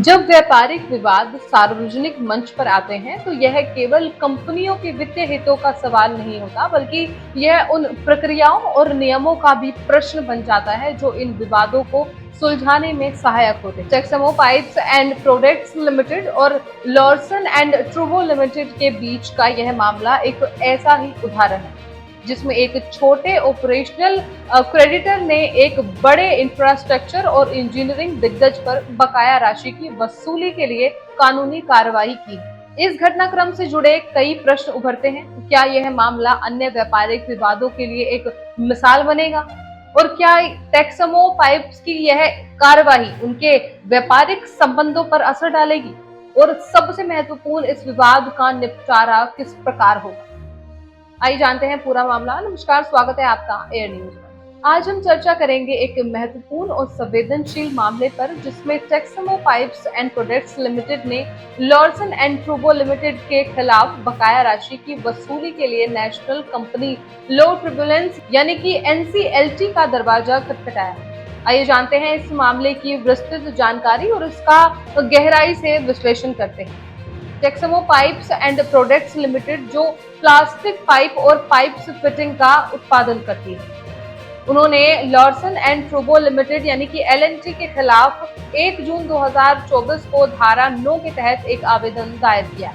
जब व्यापारिक विवाद सार्वजनिक मंच पर आते हैं तो यह केवल कंपनियों के वित्तीय हितों का सवाल नहीं होता, बल्कि यह उन प्रक्रियाओं और नियमों का भी प्रश्न बन जाता है जो इन विवादों को सुलझाने में सहायक होते हैं। Texmo pipes and products limited और लॉर्सन एंड ट्रूबो लिमिटेड के बीच का यह मामला एक ऐसा ही उदाहरण है जिसमें एक छोटे ऑपरेशनल क्रेडिटर ने एक बड़े इंफ्रास्ट्रक्चर और इंजीनियरिंग दिग्गज पर बकाया राशि की वसूली के लिए कानूनी कार्रवाई की। इस घटनाक्रम से जुड़े कई प्रश्न उभरते हैं। क्या यह मामला अन्य व्यापारिक विवादों के लिए एक मिसाल बनेगा? और क्या टेक्समो पाइप्स की यह कार्रवाई उनके व्यापारिक संबंधों पर असर डालेगी? और सबसे महत्वपूर्ण, इस विवाद का निपटारा किस प्रकार होगा? आइए जानते हैं पूरा मामला। नमस्कार, स्वागत है आपका एयर न्यूज में। आज हम चर्चा करेंगे एक महत्वपूर्ण और संवेदनशील मामले पर जिसमें Texmo pipes and products limited ने लॉर्सन एंड ट्रूबो लिमिटेड के खिलाफ बकाया राशि की वसूली के लिए नेशनल कंपनी लॉ ट्रिब्यूनल्स यानी कि NCLT का दरवाजा खटखटाया। आइए जानते हैं इस मामले की विस्तृत जानकारी और इसका गहराई से विश्लेषण करते हैं। Texmo pipes and products limited जो प्लास्टिक पाइप और पाइप्स फिटिंग का उत्पादन करती है, उन्होंने लॉर्सन एंड ट्रूबो लिमिटेड यानी कि LNT के खिलाफ 1 जून 2024 को धारा 9 के तहत एक आवेदन दायर किया।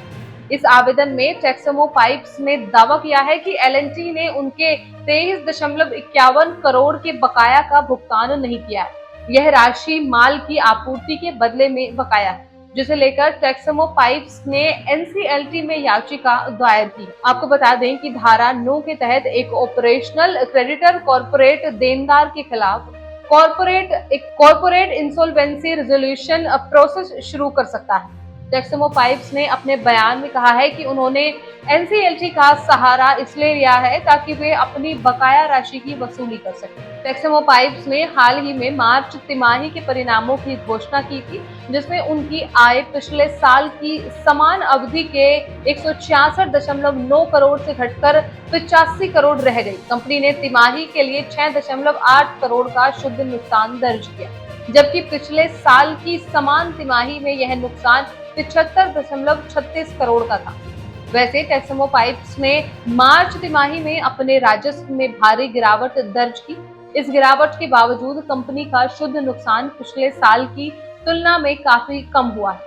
इस आवेदन में टेक्समो पाइप्स ने दावा किया है कि LNT ने उनके 23.51 करोड़ के बकाया का भुगतान नहीं किया है। यह राशि माल की आपूर्ति के बदले में बकाया है, जिसे लेकर टेक्समो पाइप्स ने NCLT में याचिका दायर की। आपको बता दें कि धारा 9 के तहत एक ऑपरेशनल क्रेडिटर कॉर्पोरेट देनदार के खिलाफ कॉर्पोरेट इंसॉल्वेंसी रेजोल्यूशन प्रोसेस शुरू कर सकता है। टेक्समो पाइप्स ने अपने बयान में कहा है कि उन्होंने NCLT का सहारा इसलिए लिया है ताकि वे अपनी बकाया राशि की वसूली कर सकें। टेक्समो पाइप्स ने हाल ही में मार्च तिमाही के परिणामों की घोषणा की थी, जिसमें उनकी आय पिछले साल की समान अवधि के 166.9 करोड़ से घटकर 85 करोड़ रह गई। कंपनी ने तिमाही के लिए 6.8 करोड़ का शुद्ध नुकसान दर्ज किया, जबकि पिछले साल की समान तिमाही में यह नुकसान 75.36 करोड़ का था। वैसे टेक्समो पाइप्स ने मार्च तिमाही में अपने राजस्व में भारी गिरावट दर्ज की। इस गिरावट के बावजूद कंपनी का शुद्ध नुकसान पिछले साल की तुलना में काफी कम हुआ है।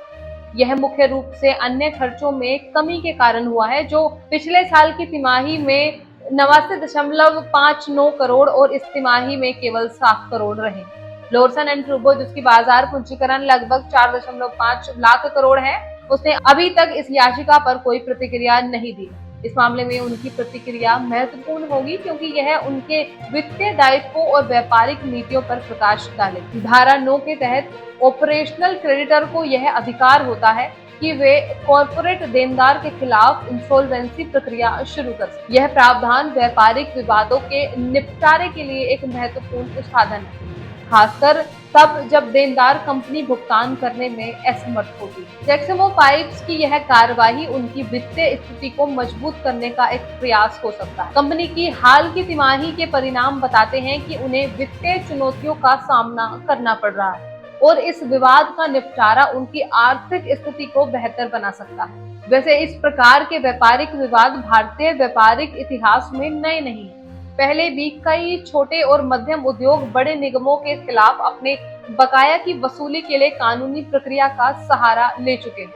यह मुख्य रूप से अन्य खर्चों में कमी के कारण हुआ है, जो पिछले साल की तिमाही में 89.59 करोड़ और इस तिमाही में केवल 7 करोड़ रहे। लॉर्सन एंड ट्रूबो, जिसकी बाजार पूंजीकरण लगभग 4.5 लाख करोड़ है, उसने अभी तक इस याचिका पर कोई प्रतिक्रिया नहीं दी। इस मामले में उनकी प्रतिक्रिया महत्वपूर्ण होगी क्योंकि यह उनके वित्तीय दायित्वों और व्यापारिक नीतियों पर प्रकाश डालेगी। धारा 9 के तहत ऑपरेशनल क्रेडिटर को यह अधिकार होता है कि वे कॉर्पोरेट देनदार के खिलाफ इंसॉल्वेंसी प्रक्रिया शुरू कर सकें। यह प्रावधान व्यापारिक विवादों के निपटारे के लिए एक महत्वपूर्ण साधन है, खासकर तब जब देनदार कंपनी भुगतान करने में असमर्थ होती है। टेक्समो पाइप्स की यह कार्रवाई उनकी वित्तीय स्थिति को मजबूत करने का एक प्रयास हो सकता है। कंपनी की हाल की तिमाही के परिणाम बताते हैं कि उन्हें वित्तीय चुनौतियों का सामना करना पड़ रहा है और इस विवाद का निपटारा उनकी आर्थिक स्थिति को बेहतर बना सकता है। वैसे इस प्रकार के व्यापारिक विवाद भारतीय व्यापारिक इतिहास में नए नहीं है। पहले भी कई छोटे और मध्यम उद्योग बड़े निगमों के खिलाफ अपने बकाया की वसूली के लिए कानूनी प्रक्रिया का सहारा ले चुके हैं।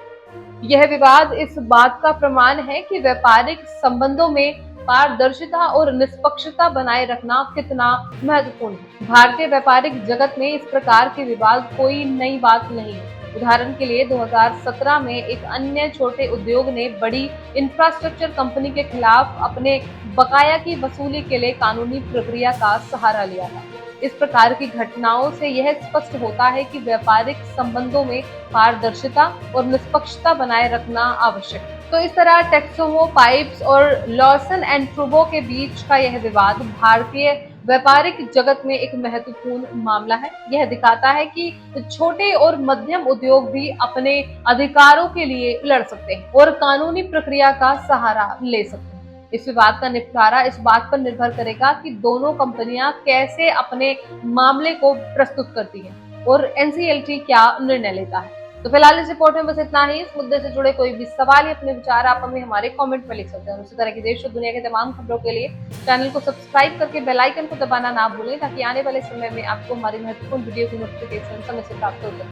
यह विवाद इस बात का प्रमाण है कि व्यापारिक संबंधों में पारदर्शिता और निष्पक्षता बनाए रखना कितना महत्वपूर्ण है। भारतीय व्यापारिक जगत में इस प्रकार के विवाद कोई नई बात नहीं है। उदाहरण के लिए 2017 में एक अन्य छोटे उद्योग ने बड़ी इंफ्रास्ट्रक्चर कंपनी के खिलाफ अपने बकाया की वसूली के लिए कानूनी प्रक्रिया का सहारा लिया था। इस प्रकार की घटनाओं से यह स्पष्ट होता है कि व्यापारिक संबंधों में पारदर्शिता और निष्पक्षता बनाए रखना आवश्यक है। तो इस तरह टेक्समो पाइप्स और लॉर्सन एंड ट्रूबो के बीच का यह विवाद भारतीय व्यापारिक जगत में एक महत्वपूर्ण मामला है। यह दिखाता है कि छोटे और मध्यम उद्योग भी अपने अधिकारों के लिए लड़ सकते हैं और कानूनी प्रक्रिया का सहारा ले सकते हैं। इस विवाद का निपटारा इस बात पर निर्भर करेगा कि दोनों कंपनियां कैसे अपने मामले को प्रस्तुत करती हैं और NCLT क्या निर्णय लेता है। तो फिलहाल इस रिपोर्ट में बस इतना ही। इस मुद्दे से जुड़े कोई भी सवाल या अपने विचार आप हमें हमारे कमेंट में लिख सकते हैं। उसी तरह की देश और दुनिया के तमाम खबरों के लिए चैनल को सब्सक्राइब करके बेल आइकन को दबाना ना भूलें, ताकि आने वाले समय में आपको हमारी महत्वपूर्ण वीडियो की नोटिफिकेशन समय से प्राप्त हो सके।